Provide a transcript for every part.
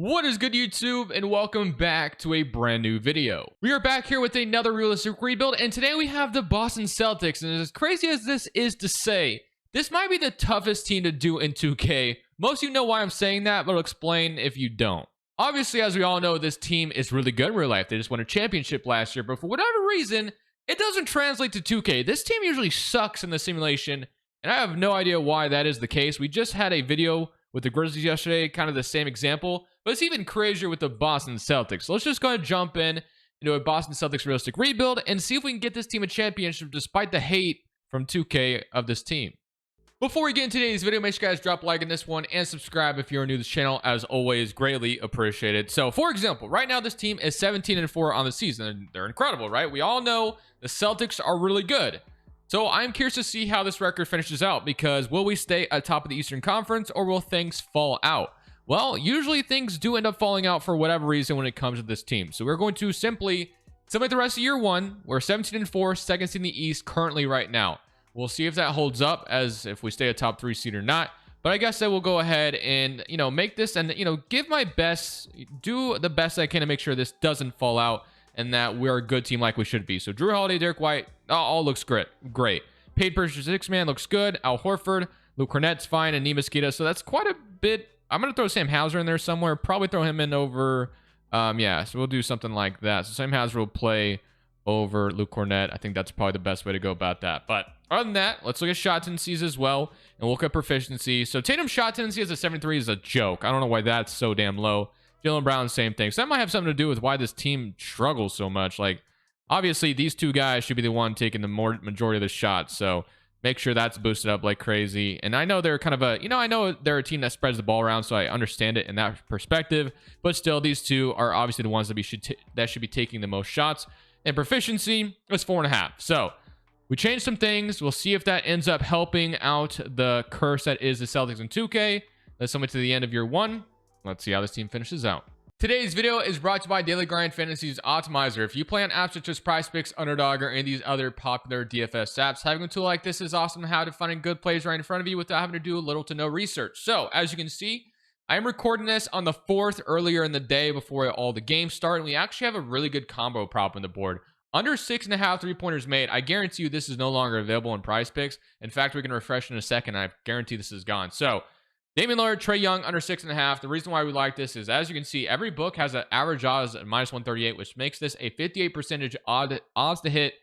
What is good, YouTube, and welcome back to a brand new video. We are back here with another realistic rebuild, and today we have the Boston Celtics. And as crazy as this is to say, this might be the toughest team to do in 2K. Most of you know why I'm saying that, but I'll explain if you don't. Obviously, as we all know, this team is really good in real life. They just won a championship last year, but for whatever reason, it doesn't translate to 2K. This team usually sucks in the simulation, and I have no idea why that is the case. We just had a video with the Grizzlies yesterday, kind of the same example, but it's even crazier with the Boston Celtics. So let's just go ahead and jump into a Boston Celtics realistic rebuild and see if we can get this team a championship despite the hate from 2K of this team. Before we get into today's video, make sure you guys drop a like on this one and subscribe if you're new to this channel. As always, greatly appreciated. So, for example, right now this team is 17-4 on the season, and they're incredible, right? We all know the Celtics are really good. So I'm curious to see how this record finishes out, because will we stay at top of the Eastern Conference or will things fall out? Well, usually things do end up falling out for whatever reason when it comes to this team. So we're going to simply simulate the rest of year one. We're 17-4, second seed in the East currently right now. We'll see if that holds up, as if we stay a top 3 seed or not. But I guess I will go ahead and, make this and, give my best, do the best I can to make sure this doesn't fall out and that we're a good team like we should be. So Drew Holiday, Derek White, all looks great. Paid per 6 man looks good. Al Horford, Luke Cornett's fine, and Mosquito. So that's quite a bit. I'm going to throw Sam Hauser in there somewhere. Probably throw him in over, yeah, so we'll do something like that. So Sam Hauser will play over Luke Cornett. I think that's probably the best way to go about that. But other than that, let's look at shot tendencies as well, and we'll look at proficiency. So Tatum's shot tendency as a 73 is a joke. I don't know why that's so damn low. Jaylen Brown, same thing. So that might have something to do with why this team struggles so much. Like, obviously, these two guys should be the one taking the majority of the shots. So make sure that's boosted up like crazy. And I know they're kind of a, I know they're a team that spreads the ball around, so I understand it in that perspective. But still, these two are obviously the ones that should be taking the most shots. And proficiency is 4.5. So we changed some things. We'll see if that ends up helping out the curse that is the Celtics in 2K. Let's sum it to the end of year one. Let's see how this team finishes out. Today's video is brought to you by Daily Grind Fantasy's Optimizer. If you play on apps such as PrizePicks, Underdog, or any of these other popular DFS apps, having a tool like this is awesome to have to find good plays right in front of you without having to do little to no research. So, as you can see, I am recording this on the 4th earlier in the day before all the games start, and we actually have a really good combo prop on the board. Under 6.5 3-pointers made, I guarantee you this is no longer available in PrizePicks. In fact, we can refresh in a second. I guarantee this is gone. So, Damian Lillard, Trae Young, under 6.5. The reason why we like this is, as you can see, every book has an average odds at -138, which makes this a 58% odds to hit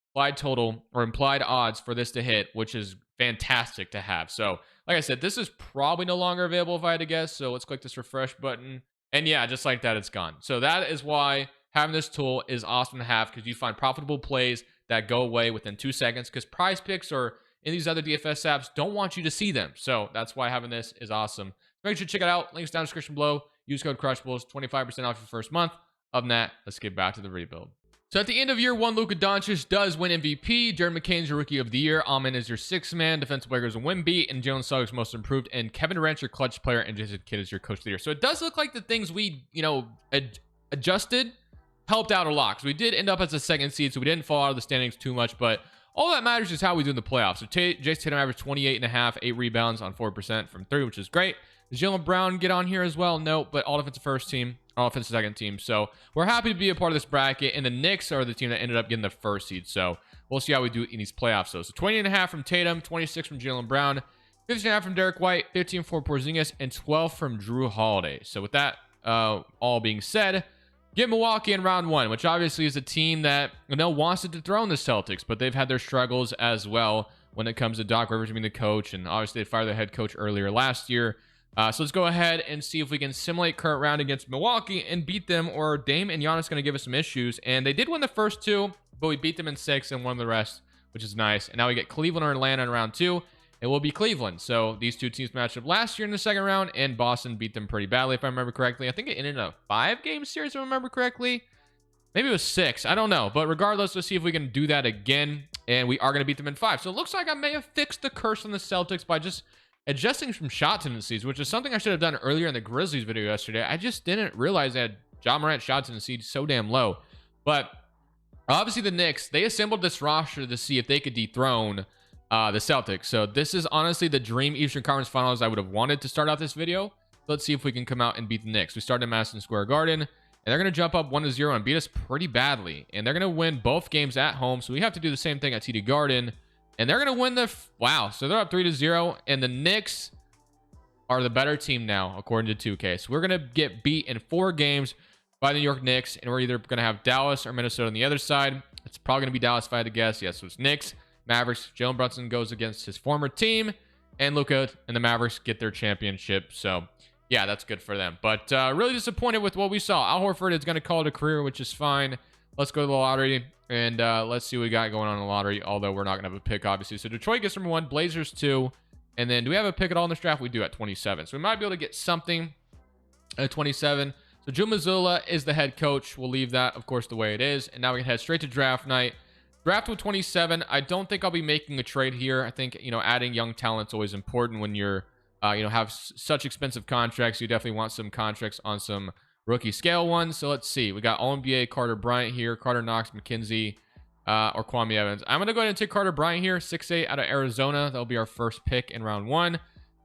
implied total, or implied odds for this to hit, which is fantastic to have. So, like I said, this is probably no longer available if I had to guess. So let's click this refresh button. And yeah, just like that, it's gone. So that is why having this tool is awesome to have, because you find profitable plays that go away within 2 seconds, because PrizePicks or in these other DFS apps don't want you to see them. So that's why having this is awesome. Make sure to check it out. Links down in the description below. Use code Crushables, 25% off your first month. Other than that, let's get back to the rebuild. So at the end of year one, Luka Doncic does win MVP. Jared McCain's your Rookie of the Year. Alman is your 6th man. Defensive player is a Wemby. And Jalen Suggs most improved. And Kevin Durant, your clutch player. And Jason Kidd is your Coach of the Year. So it does look like the things we, adjusted helped out a lot. Because we did end up as a 2nd seed, so we didn't fall out of the standings too much. But all that matters is how we do in the playoffs. So Jason Tatum averaged 28.5, 8 rebounds on 4% from 3, which is great. Does Jaylen Brown get on here as well? No, but all defensive first team, all offensive second team. So we're happy to be a part of this bracket. And the Knicks are the team that ended up getting the 1st seed. So we'll see how we do in these playoffs. So 20.5 from Tatum, 26 from Jaylen Brown, 15.5 from Derek White, 15 for Porzingis, and 12 from Drew Holiday. So with that all being said, get Milwaukee in round 1, which obviously is a team that wants to dethrone the Celtics, but they've had their struggles as well when it comes to Doc Rivers being the coach, and obviously they fired their head coach earlier last year. So let's go ahead and see if we can simulate current round against Milwaukee and beat them, or Dame and Giannis going to give us some issues. And they did win the first 2, but we beat them in 6 and won the rest, which is nice. And now we get Cleveland or Atlanta in round 2. It will be Cleveland. So these two teams matched up last year in the 2nd round, and Boston beat them pretty badly, if I remember correctly. I think it ended a 5-game series, if I remember correctly. Maybe it was 6. I don't know. But regardless, let's see if we can do that again. And we are going to beat them in 5. So it looks like I may have fixed the curse on the Celtics by just adjusting some shot tendencies, which is something I should have done earlier in the Grizzlies video yesterday. I just didn't realize I had Ja Morant shot tendency so damn low. But obviously the Knicks, they assembled this roster to see if they could dethrone the Celtics. So this is honestly the dream Eastern Conference Finals I would have wanted to start out this video. Let's see if we can come out and beat the Knicks. We start in Madison Square Garden, and they're going to jump up 1-0 and beat us pretty badly. And they're going to win both games at home, so we have to do the same thing at TD Garden. And they're going to win the... Wow, so they're up 3-0, and the Knicks are the better team now, according to 2K. So we're going to get beat in 4 games by the New York Knicks, and we're either going to have Dallas or Minnesota on the other side. It's probably going to be Dallas if I had to guess. Yes, so it's Knicks, Mavericks. Jalen Brunson goes against his former team, and Luka and the Mavericks get their championship. So... yeah, that's good for them. But really disappointed with what we saw. Al Horford is going to call it a career, which is fine. Let's go to the lottery, and let's see what we got going on in the lottery, although we're not going to have a pick, obviously. So Detroit gets number 1, Blazers 2, and then do we have a pick at all in this draft? We do at 27. So we might be able to get something at 27. So Joe Mazzulla is the head coach. We'll leave that, of course, the way it is. And now we can head straight to draft night. Draft with 27. I don't think I'll be making a trade here. I think, adding young talent's always important when you're have such expensive contracts. You definitely want some contracts on some rookie scale ones. So let's see. We got All-NBA Carter Bryant here, Carter Knox, McKenzie, or Kwame Evans. I'm going to go ahead and take Carter Bryant here, 6'8" out of Arizona. That'll be our first pick in round 1.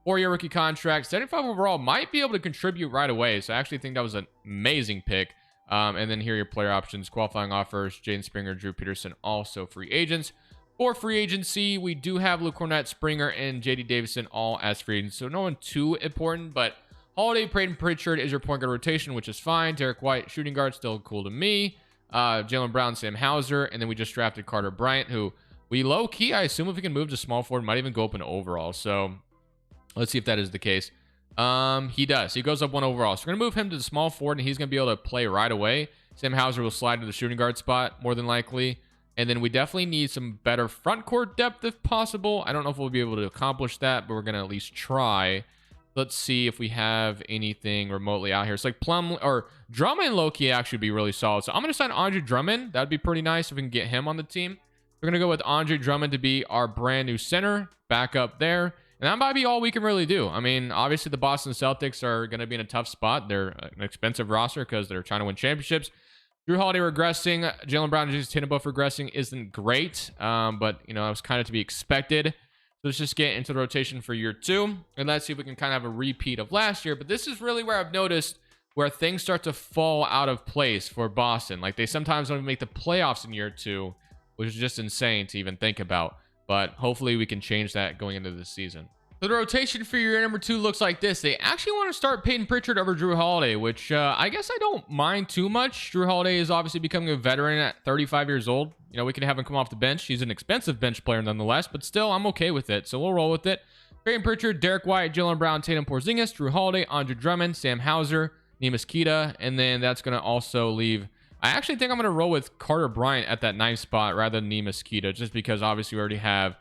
4-year rookie contract, 75 overall. Might be able to contribute right away. So I actually think that was an amazing pick. And then here are your player options, qualifying offers, Jaden Springer, Drew Peterson, also free agents. For free agency, we do have Luke Cornett, Springer, and JD Davison all as free agents. So no one too important, but Holiday, Peyton Pritchard is your point guard rotation, which is fine. Derek White, shooting guard, still cool to me. Jaylen Brown, Sam Hauser, and then we just drafted Carter Bryant, who we low-key, I assume if we can move to small forward, might even go up in overall. So let's see if that is the case. He does. He goes up 1 overall. So we're going to move him to the small forward, and he's going to be able to play right away. Sam Hauser will slide to the shooting guard spot, more than likely. And then we definitely need some better front court depth if possible. I don't know if we'll be able to accomplish that, but we're going to at least try. Let's see if we have anything remotely out here. It's like Plum or Drummond low-key actually be really solid. So I'm going to sign Andre Drummond. That'd be pretty nice if we can get him on the team. We're going to go with Andre Drummond to be our brand new center back up there. And that might be all we can really do. I mean, obviously the Boston Celtics are going to be in a tough spot. They're an expensive roster because they're trying to win championships. Drew Holiday regressing, Jaylen Brown and Jason Tatum both regressing isn't great, but that was kind of to be expected. So let's just get into the rotation for year 2, and let's see if we can kind of have a repeat of last year. But this is really where I've noticed where things start to fall out of place for Boston. Like they sometimes don't even make the playoffs in year 2, which is just insane to even think about. But hopefully we can change that going into this season. So the rotation for year number 2 looks like this. They actually want to start Peyton Pritchard over Drew Holiday, which I guess I don't mind too much. Drew Holiday is obviously becoming a veteran at 35 years old. We can have him come off the bench. He's an expensive bench player nonetheless, but still, I'm okay with it. So we'll roll with it. Peyton Pritchard, Derek White, Jaylen Brown, Tatum Porzingis, Drew Holiday, Andre Drummond, Sam Hauser, Neemias Queta, and then that's going to also leave... I actually think I'm going to roll with Carter Bryant at that 9th spot rather than Neemias Queta, just because obviously we already have...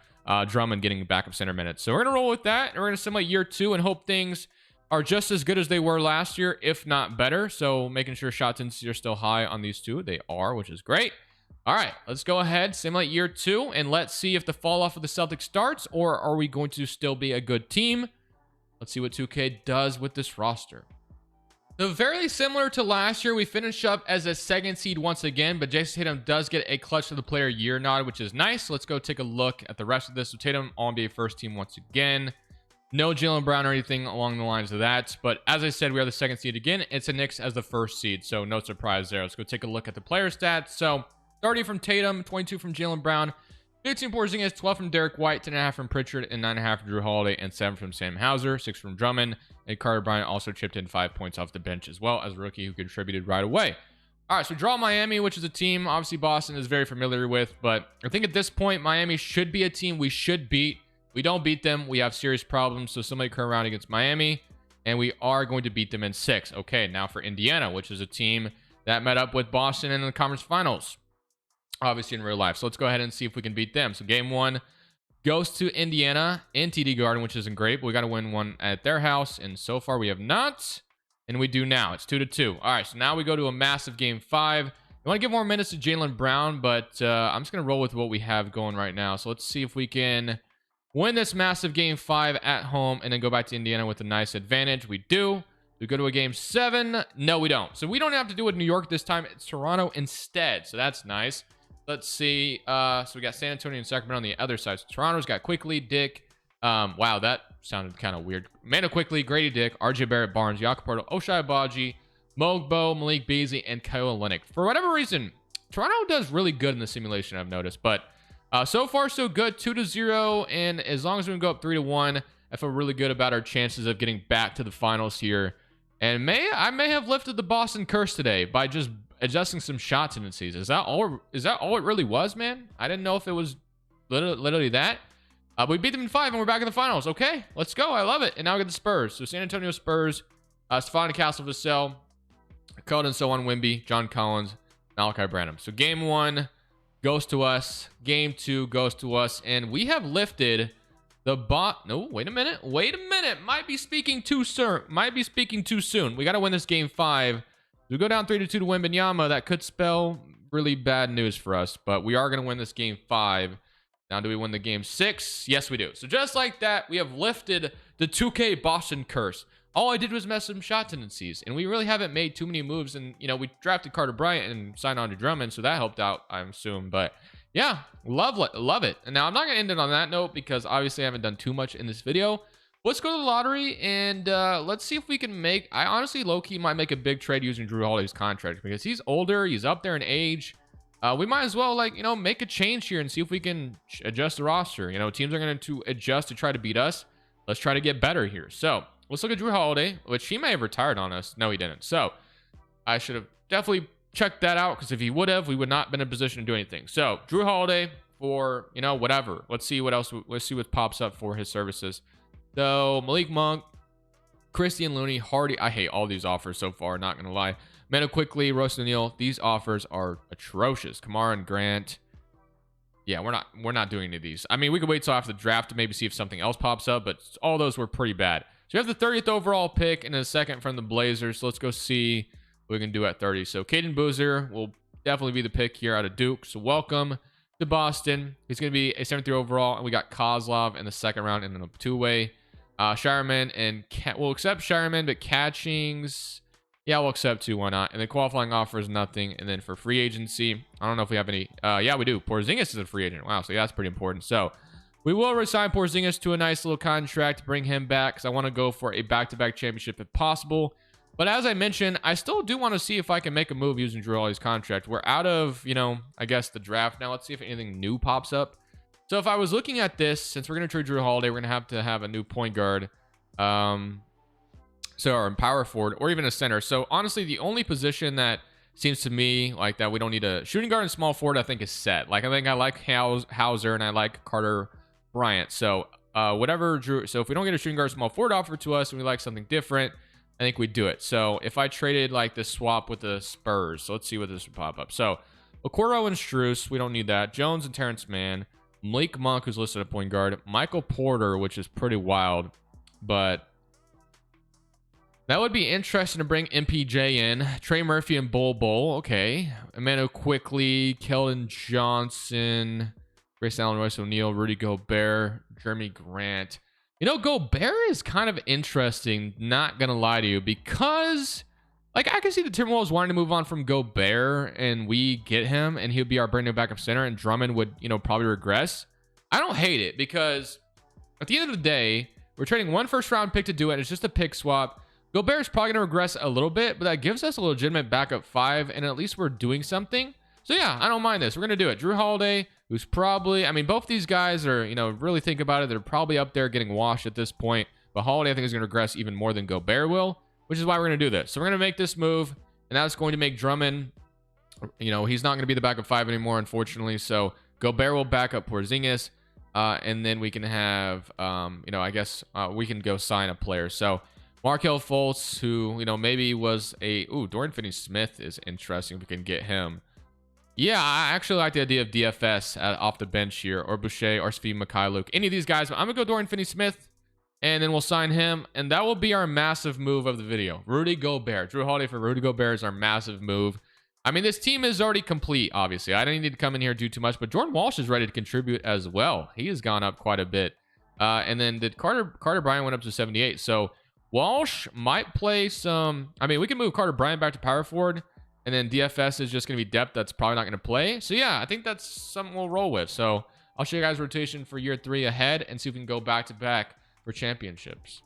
Drummond getting backup center minutes. So we're going to roll with that, and we're going to simulate year 2 and hope things are just as good as they were last year, if not better. So making sure shot intensity are still high on these 2. They are, which is great. All right, let's go ahead, simulate year 2, and let's see if the fall off of the Celtics starts, or are we going to still be a good team? Let's see what 2K does with this roster. So very similar to last year, we finished up as a 2nd seed once again, but Jason Tatum does get a clutch of the player year nod, which is nice. So let's go take a look at the rest of this. So Tatum, All-NBA first team once again. No Jaylen Brown or anything along the lines of that. But as I said, we are the 2nd seed again. It's a Knicks as the 1st seed, so no surprise there. Let's go take a look at the player stats. So 30 from Tatum, 22 from Jaylen Brown, 15 Porzingis, 12 from Derek White, 10.5 from Pritchard, and 9.5 from Drew Holiday, and 7 from Sam Hauser, 6 from Drummond, and Carter Bryant also chipped in 5 points off the bench as well as a rookie who contributed right away. All right, so draw Miami, which is a team obviously Boston is very familiar with, but I think at this point, Miami should be a team we should beat. We don't beat them, we have serious problems, so somebody come around against Miami, and we are going to beat them in 6. Okay, now for Indiana, which is a team that met up with Boston in the conference finals. Obviously in real life. So let's go ahead and see if we can beat them. So game 1 goes to Indiana in TD Garden, which isn't great, but we got to win one at their house. And so far we have not. And we do now. It's 2-2. All right. So now we go to a massive game 5. I want to give more minutes to Jaylen Brown, but I'm just going to roll with what we have going right now. So let's see if we can win this massive game 5 at home and then go back to Indiana with a nice advantage. We do. We go to a game 7. No, we don't. So we don't have to do it in New York this time. It's Toronto instead. So that's nice. Let's see. So we got San Antonio and Sacramento on the other side. So Toronto's got Quickly, Dick, Wow, that sounded kind of weird. Mano Quickly, Grady Dick, RJ Barrett, Barnes, Jakob Poeltl, Oshai Abaji, Mogbo, Malik Beasley, and Kyle Olynyk. For whatever reason, Toronto does really good in the simulation, I've noticed. But so far, so good. 2-0. And as long as we can go up 3-1, I feel really good about our chances of getting back to the finals here. And I may have lifted the Boston curse today by just adjusting some shot tendencies. Is that all it really was, man? I didn't know if it was literally that. We beat them in 5 and we're back in the finals. Okay, let's go. I love it. And now we get the Spurs. So San Antonio Spurs, Stephon Castle Vassell, Keldon Sowan Wimby, John Collins, Malachi Branham. So game 1 goes to us. Game 2 goes to us. And we have lifted the No, wait a minute. Might be speaking too soon. We got to win this game 5. We go down 3-2 to Wembanyama. That could spell really bad news for us. But we are going to win this game 5. Now, do we win the game 6? Yes, we do. So just like that, we have lifted the 2K Boston curse. All I did was mess some shot tendencies, and we really haven't made too many moves. And, you know, we drafted Carter Bryant and signed on to Drummond, so that helped out, I assume. But, yeah, love it. And now I'm not going to end it on that note because, obviously, I haven't done too much in this video. Let's go to the lottery, and let's see if we can make... I honestly, low-key, might make a big trade using Jrue Holiday's contract because he's older, he's up there in age. We might as well, like, you know, make a change here and see if we can adjust the roster. You know, teams are going to adjust to try to beat us. Let's try to get better here. So, let's look at Jrue Holiday, which he may have retired on us. No, he didn't. So, I should have definitely checked that out because if he would have, we would not have been in a position to do anything. So, Jrue Holiday for, you know, whatever. Let's see what else. Let's see what pops up for his services. So, Malik Monk, Christian Looney, Hardy. I hate all these offers so far, not going to lie. Mano Quickly, Royce O'Neal. These offers are atrocious. Kamara and Grant. Yeah, we're not doing any of these. I mean, we could wait till after the draft to maybe see if something else pops up, but all those were pretty bad. So you have the 30th overall pick and a second from the Blazers. So let's go see what we can do at 30. So Caden Boozer will definitely be the pick here out of Duke. So welcome to Boston. He's going to be a 73 overall, and we got Kozlov in the second round and then a two-way. Shireman and we'll accept Shireman, but Catchings. Yeah, we'll accept 2. Why not? And then qualifying offers, nothing. And then for free agency, I don't know if we have any. Yeah, we do. Porzingis is a free agent. Wow, so yeah, that's pretty important. So we will resign Porzingis to a nice little contract, bring him back because I want to go for a back-to-back championship if possible. But as I mentioned, I still do want to see if I can make a move using Jrue Holiday's contract. We're out of, you know, I guess the draft now. Let's see if anything new pops up. So if I was looking at this, since we're going to trade Jrue Holiday, we're going to have a new point guard. So, or power forward, or even a center. So, honestly, the only position that seems to me like that we don't need a shooting guard and small forward, I think, is set. Like, I think I like Hauser and I like Carter Bryant. So, whatever Jrue. So, if we don't get a shooting guard, small forward offered to us, and we like something different, I think we do it. So, if I traded like this swap with the Spurs, so let's see what this would pop up. So, Okoro and Strus, we don't need that. Jones and Terrence Mann, Malik Monk, who's listed at point guard, Michael Porter, which is pretty wild, but. That would be interesting to bring MPJ in. Trey Murphy and Bol. Okay. Mano Quickly, Keldon Johnson, Grayson Allen, Royce O'Neal, Rudy Gobert, Jeremy Grant. You know, Gobert is kind of interesting, not going to lie to you, because, like, I can see the Timberwolves wanting to move on from Gobert, and we get him, and he would be our brand new backup center, and Drummond would, you know, probably regress. I don't hate it, because at the end of the day, we're trading 1 first-round pick to do it. It's just a pick swap. Gobert's probably going to regress a little bit, but that gives us a legitimate backup 5, and at least we're doing something. So, yeah, I don't mind this. We're going to do it. Jrue Holiday, who's probably... I mean, both these guys are, you know, really think about it. They're probably up there getting washed at this point. But Holiday, I think, is going to regress even more than Gobert will, which is why we're going to do this. So, we're going to make this move, and that's going to make Drummond... You know, he's not going to be the backup 5 anymore, unfortunately. So, Gobert will back up Porzingis, and then we can have... you know, I guess we can go sign a player. So... Markelle Fultz, who, you know, maybe was a... Ooh, Dorian Finney-Smith is interesting if we can get him. Yeah, I actually like the idea of DFS off the bench here. Or Boucher, or Svi Mikhailuk. Any of these guys. But I'm going to go Dorian Finney-Smith. And then we'll sign him. And that will be our massive move of the video. Rudy Gobert. Jrue Holiday for Rudy Gobert is our massive move. I mean, this team is already complete, obviously. I didn't need to come in here and do too much. But Jordan Walsh is ready to contribute as well. He has gone up quite a bit. And then did Carter Bryant went up to 78. So... Walsh might play some... I mean, we can move Carter Bryant back to power forward, and then DFS is just going to be depth that's probably not going to play. So, yeah, I think that's something we'll roll with. So, I'll show you guys rotation for year 3 ahead and see if we can go back to back for championships.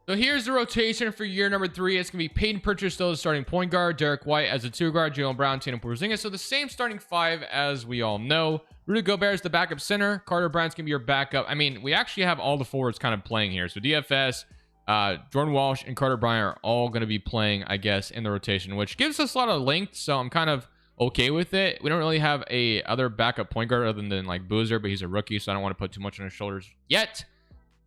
So here's the rotation for year number 3. It's going to be Peyton Pritchard still the starting point guard, Derek White as the 2 guard, Jaylen Brown, Tatum Porzingis. So the same starting 5 as we all know. Rudy Gobert is the backup center. Carter Bryant's going to be your backup. I mean, we actually have all the forwards kind of playing here. So DFS, Jordan Walsh, and Carter Bryant are all going to be playing, I guess, in the rotation, which gives us a lot of length. So I'm kind of okay with it. We don't really have a other backup point guard other than like Boozer, but he's a rookie, so I don't want to put too much on his shoulders yet.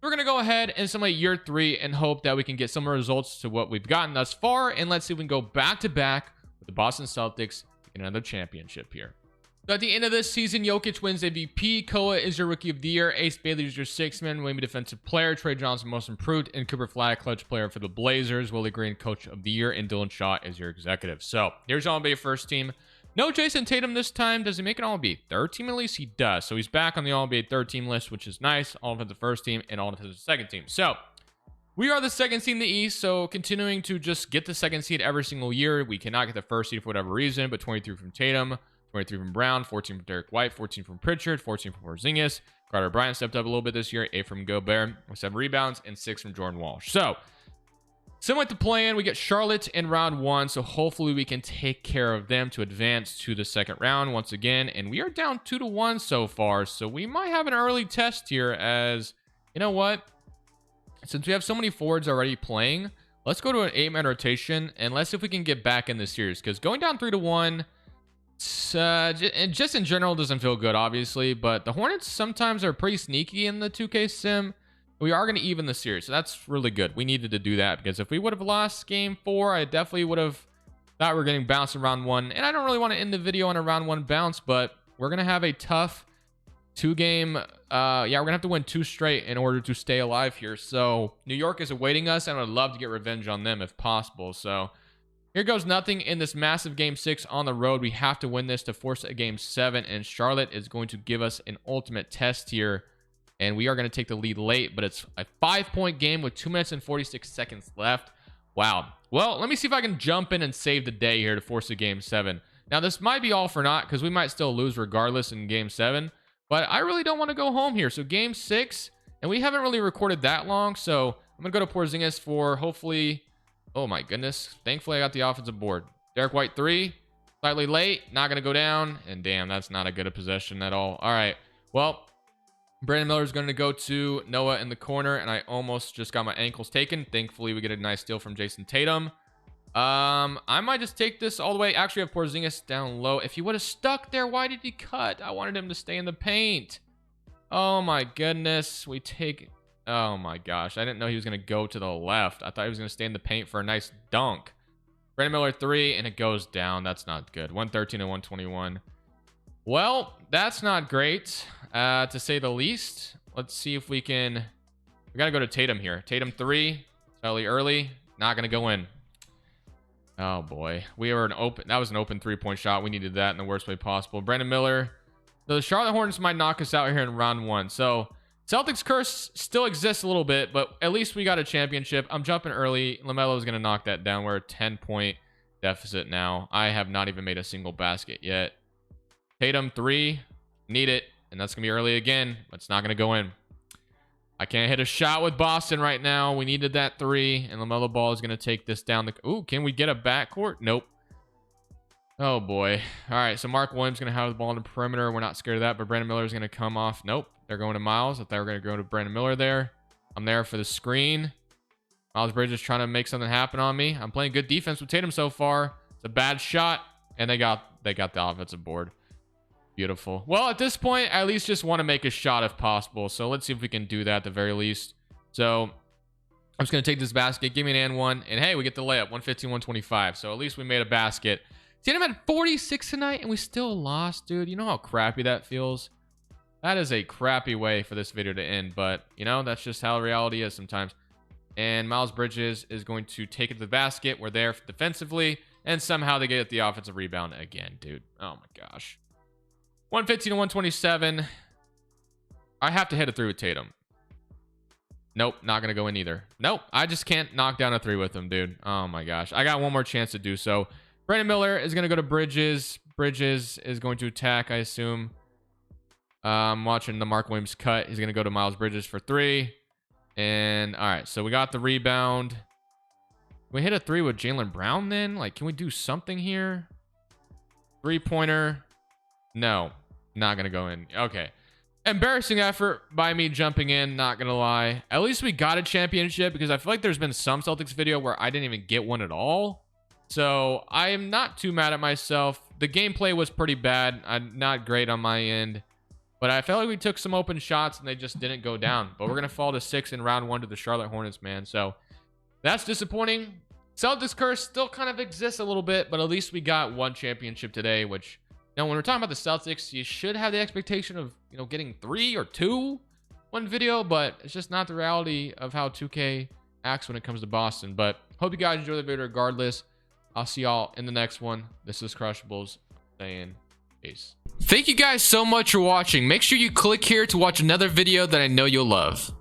We're going to go ahead and simulate year 3 and hope that we can get similar results to what we've gotten thus far. And let's see if we can go back to back with the Boston Celtics to get another championship here. So at the end of this season, Jokic wins MVP. Koa is your rookie of the year. Ace Bailey is your 6th man. William defensive player. Trey Johnson most improved. And Cooper Flag clutch player for the Blazers. Willie Green coach of the year. And Dylan Shaw is your executive. So here's your All-NBA first team. No Jason Tatum this time. Does he make an All-NBA third team? At least he does. So he's back on the All-NBA third team list, which is nice. All defensive first team and all defensive second team. So we are the second seed in the East. So continuing to just get the second seed every single year. We cannot get the first seed for whatever reason, but 23 from Tatum, 23 from Brown, 14 from Derek White, 14 from Pritchard, 14 from Porzingis. Carter Bryant stepped up a little bit this year. 8 from Gobert with 7 rebounds and 6 from Jordan Walsh. So similar to plan, we get Charlotte in round 1, so hopefully we can take care of them to advance to the second round once again. And we are down 2-1 so far, so we might have an early test here as, you know what? Since we have so many forwards already playing, let's go to an 8-man rotation, and let's see if we can get back in the series. Because going down 3-1, just in general doesn't feel good, obviously. But the Hornets sometimes are pretty sneaky in the 2K sim. We are going to even the series, so that's really good. We needed to do that because if we would have lost game 4, I definitely would have thought we were getting bounced in round 1. And I don't really want to end the video on a round 1 bounce, but we're going to have a tough 2-game. Yeah, we're going to have to win 2 straight in order to stay alive here. So New York is awaiting us, and I'd love to get revenge on them if possible. So here goes nothing in this massive game 6 on the road. We have to win this to force a game 7, and Charlotte is going to give us an ultimate test here. And we are going to take the lead late, but it's a 5-point game with 2 minutes and 46 seconds left. Wow. Well, let me see if I can jump in and save the day here to force a game 7. Now, this might be all for naught because we might still lose regardless in game 7. But I really don't want to go home here. So game 6, and we haven't really recorded that long. So I'm going to go to Porzingis for hopefully... Oh, my goodness. Thankfully, I got the offensive board. Derek White 3. Slightly late. Not going to go down. And damn, that's not a good a possession at all. All right. Well... Brandon Miller is going to go to Noah in the corner, and I almost just got my ankles taken. Thankfully, we get a nice steal from Jason Tatum. I might just take this all the way. Actually, I have Porzingis down low. If he would have stuck there, why did he cut? I wanted him to stay in the paint. Oh, my goodness. We take... Oh, my gosh. I didn't know he was going to go to the left. I thought he was going to stay in the paint for a nice dunk. Brandon Miller 3, and it goes down. That's not good. 113 and 121. Well, that's not great, to say the least. Let's see if we can... We got to go to Tatum here. Tatum 3, slightly early. Not going to go in. Oh, boy. We were an open... That was an open 3-point shot. We needed that in the worst way possible. Brandon Miller. The Charlotte Hornets might knock us out here in round 1. So, Celtics curse still exists a little bit, but at least we got a championship. I'm jumping early. LaMelo is going to knock that down. We're a 10-point deficit now. I have not even made a single basket yet. Tatum 3, need it, and that's gonna be early again, but it's not gonna go in. I can't hit a shot with Boston right now. We needed that 3, and LaMelo Ball is gonna take this down the... Ooh, can we get a backcourt? Nope. Oh boy. All right, so Mark Williams gonna have the ball on the perimeter. We're not scared of that, but Brandon Miller is gonna come off. Nope, they're going to Miles. I thought we were gonna go to Brandon Miller there. I'm there for the screen. Miles Bridges trying to make something happen on me. I'm playing good defense with Tatum so far. It's a bad shot, and they got the offensive board. Beautiful. Well, at this point, I at least just want to make a shot if possible. So let's see if we can do that at the very least. So I'm just going to take this basket, give me an and one, and hey, we get the layup, 115, 125. So at least we made a basket. Tatum had 46 tonight, and we still lost, dude. You know how crappy that feels? That is a crappy way for this video to end, but, you know, that's just how reality is sometimes. And Miles Bridges is going to take it to the basket. We're there defensively, and somehow they get the offensive rebound again, dude. Oh, my gosh. 115 to 127. I have to hit a 3 with Tatum. Nope, not going to go in either. Nope, I just can't knock down a 3 with him, dude. Oh, my gosh. I got one more chance to do so. Brandon Miller is going to go to Bridges. Bridges is going to attack, I assume. I'm watching the Mark Williams cut. He's going to go to Miles Bridges for 3. And all right, so we got the rebound. Can we hit a 3 with Jaylen Brown then? Like, can we do something here? 3-pointer. No, not going to go in. Okay. Embarrassing effort by me jumping in, not gonna lie. At least we got a championship, because I feel like there's been some Celtics video where I didn't even get one at all. So I am not too mad at myself. The gameplay was pretty bad. Not great on my end, but I felt like we took some open shots and they just didn't go down. But we're gonna fall to 6 in round 1 to the Charlotte Hornets, man. So that's disappointing. Celtics curse still kind of exists a little bit, but at least we got one championship today, which, now, when we're talking about the Celtics, you should have the expectation of, getting 3 or 2 one video, but it's just not the reality of how 2K acts when it comes to Boston. But hope you guys enjoy the video regardless. I'll see y'all in the next one. This is Crushables saying peace. Thank you guys so much for watching. Make sure you click here to watch another video that I know you'll love.